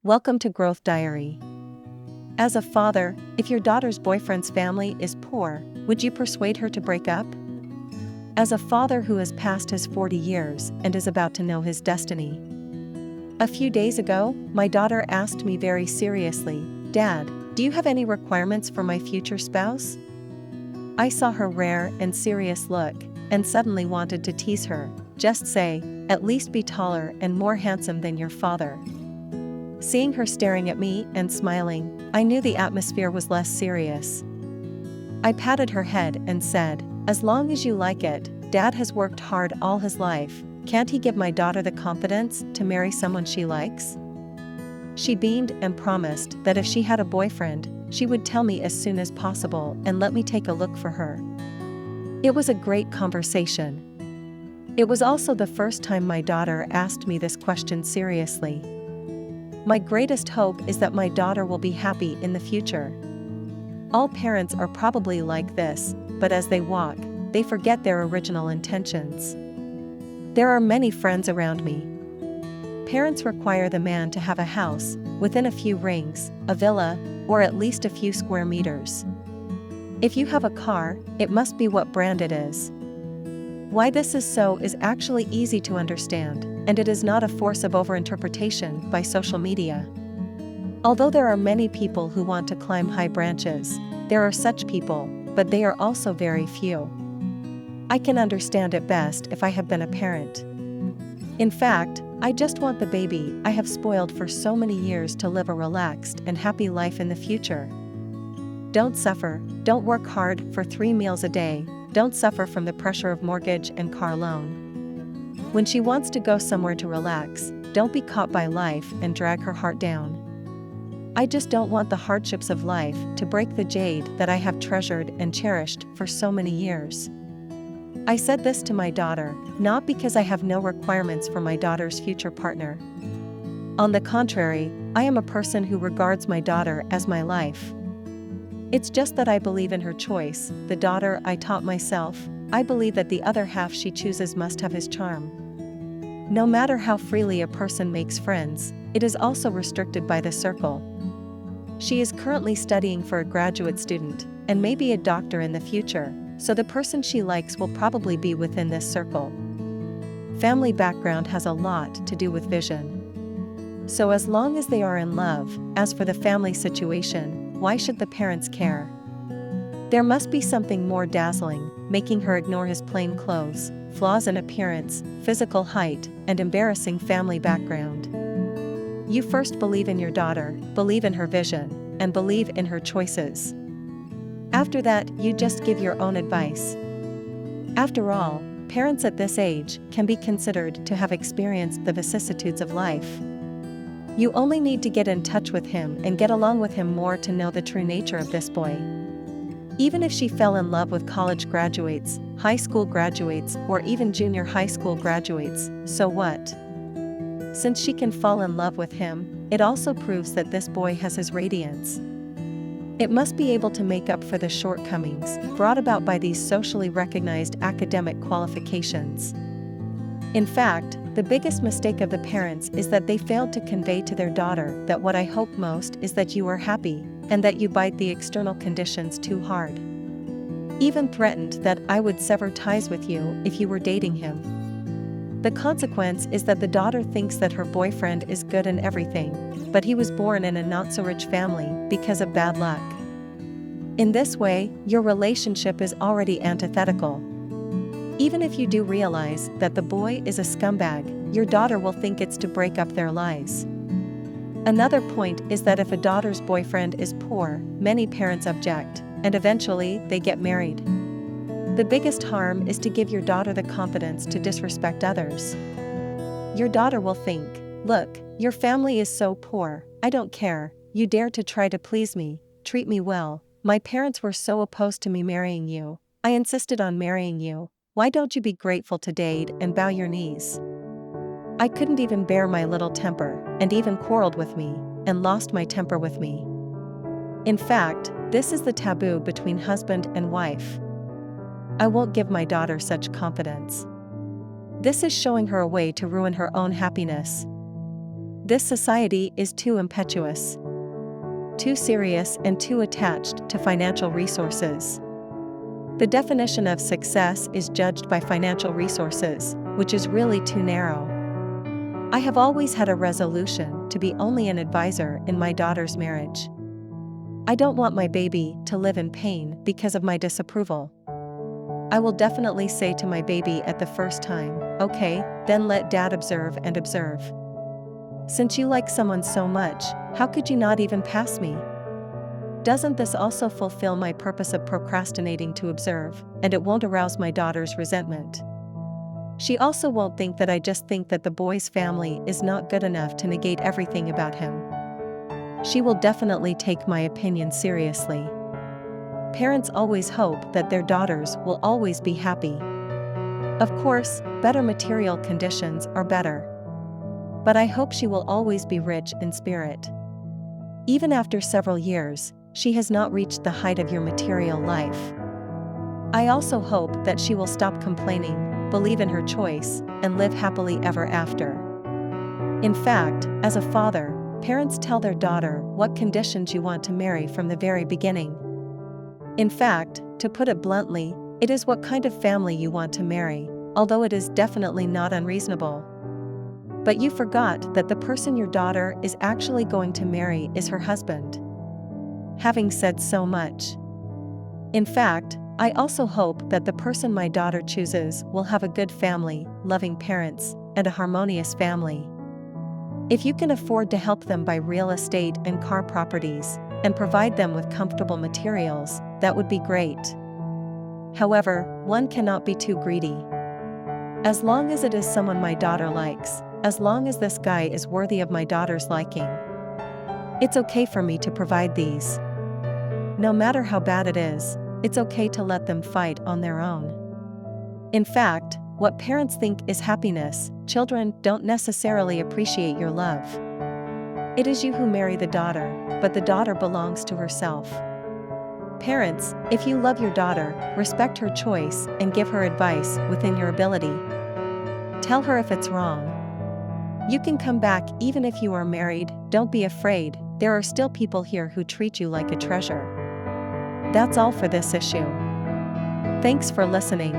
Welcome to Growth Diary. As a father, if your daughter's boyfriend's family is poor, would you persuade her to break up? As a father who has passed his 40 years and is about to know his destiny. A few days ago, my daughter asked me very seriously, "Dad, do you have any requirements for my future spouse?" I saw her rare and serious look, and suddenly wanted to tease her. Just say, "At least be taller and more handsome than your father." Seeing her staring at me and smiling, I knew the atmosphere was less serious. I patted her head and said, "As long as you like it, Dad has worked hard all his life. Can't he give my daughter the confidence to marry someone she likes?" She beamed and promised that if she had a boyfriend, she would tell me as soon as possible and let me take a look for her. It was a great conversation. It was also the first time my daughter asked me this question seriously. My greatest hope is that my daughter will be happy in the future. All parents are probably like this, but as they walk, they forget their original intentions. There are many friends around me. Parents require the man to have a house, within a few rings, a villa, or at least a few square meters. If you have a car, it must be what brand it is. Why this is so is actually easy to understand, and it is not a force of overinterpretation by social media. Although there are many people who want to climb high branches, there are such people, but they are also very few. I can understand it best if I have been a parent. In fact, I just want the baby I have spoiled for so many years to live a relaxed and happy life in the future. Don't suffer, don't work hard for 3 meals a day, don't suffer from the pressure of mortgage and car loan. When she wants to go somewhere to relax, don't be caught by life and drag her heart down. I just don't want the hardships of life to break the jade that I have treasured and cherished for so many years. I said this to my daughter, not because I have no requirements for my daughter's future partner. On the contrary, I am a person who regards my daughter as my life. It's just that I believe in her choice. The daughter I taught myself, I believe that the other half she chooses must have his charm. No matter how freely a person makes friends, it is also restricted by the circle. She is currently studying for a graduate student, and maybe a doctor in the future, so the person she likes will probably be within this circle. Family background has a lot to do with vision. So as long as they are in love, as for the family situation, why should the parents care? There must be something more dazzling, making her ignore his plain clothes, flaws in appearance, physical height, and embarrassing family background. You first believe in your daughter, believe in her vision, and believe in her choices. After that, you just give your own advice. After all, parents at this age can be considered to have experienced the vicissitudes of life. You only need to get in touch with him and get along with him more to know the true nature of this boy. Even if she fell in love with college graduates, high school graduates, or even junior high school graduates, so what? Since she can fall in love with him, it also proves that this boy has his radiance. It must be able to make up for the shortcomings brought about by these socially recognized academic qualifications. In fact, the biggest mistake of the parents is that they failed to convey to their daughter that what I hope most is that you are happy, and that you bite the external conditions too hard. Even threatened that I would sever ties with you if you were dating him. The consequence is that the daughter thinks that her boyfriend is good in everything, but he was born in a not-so-rich family because of bad luck. In this way, your relationship is already antithetical. Even if you do realize that the boy is a scumbag, your daughter will think it's to break up their lies. Another point is that if a daughter's boyfriend is poor, many parents object, and eventually they get married. The biggest harm is to give your daughter the confidence to disrespect others. Your daughter will think, "Look, your family is so poor, I don't care, you dare to try to please me, treat me well, my parents were so opposed to me marrying you, I insisted on marrying you. Why don't you be grateful to Dade and bow your knees?" I couldn't even bear my little temper, and even quarreled with me, and lost my temper with me. In fact, this is the taboo between husband and wife. I won't give my daughter such confidence. This is showing her a way to ruin her own happiness. This society is too impetuous, too serious, and too attached to financial resources. The definition of success is judged by financial resources, which is really too narrow. I have always had a resolution to be only an advisor in my daughter's marriage. I don't want my baby to live in pain because of my disapproval. I will definitely say to my baby at the first time, "Okay, then let dad observe and observe. Since you like someone so much, how could you not even pass me?" Doesn't this also fulfill my purpose of procrastinating to observe, and it won't arouse my daughter's resentment? She also won't think that I just think that the boy's family is not good enough to negate everything about him. She will definitely take my opinion seriously. Parents always hope that their daughters will always be happy. Of course, better material conditions are better. But I hope she will always be rich in spirit. Even after several years, she has not reached the height of your material life. I also hope that she will stop complaining, believe in her choice, and live happily ever after. In fact, as a father, parents tell their daughter what conditions you want to marry from the very beginning. In fact, to put it bluntly, it is what kind of family you want to marry, although it is definitely not unreasonable. But you forgot that the person your daughter is actually going to marry is her husband. Having said so much, in fact, I also hope that the person my daughter chooses will have a good family, loving parents, and a harmonious family. If you can afford to help them buy real estate and car properties, and provide them with comfortable materials, that would be great. However, one cannot be too greedy. As long as it is someone my daughter likes, as long as this guy is worthy of my daughter's liking, it's okay for me to provide these. No matter how bad it is, it's okay to let them fight on their own. In fact, what parents think is happiness, children don't necessarily appreciate your love. It is you who marry the daughter, but the daughter belongs to herself. Parents, if you love your daughter, respect her choice and give her advice within your ability. Tell her if it's wrong. You can come back even if you are married, don't be afraid, there are still people here who treat you like a treasure. That's all for this issue. Thanks for listening.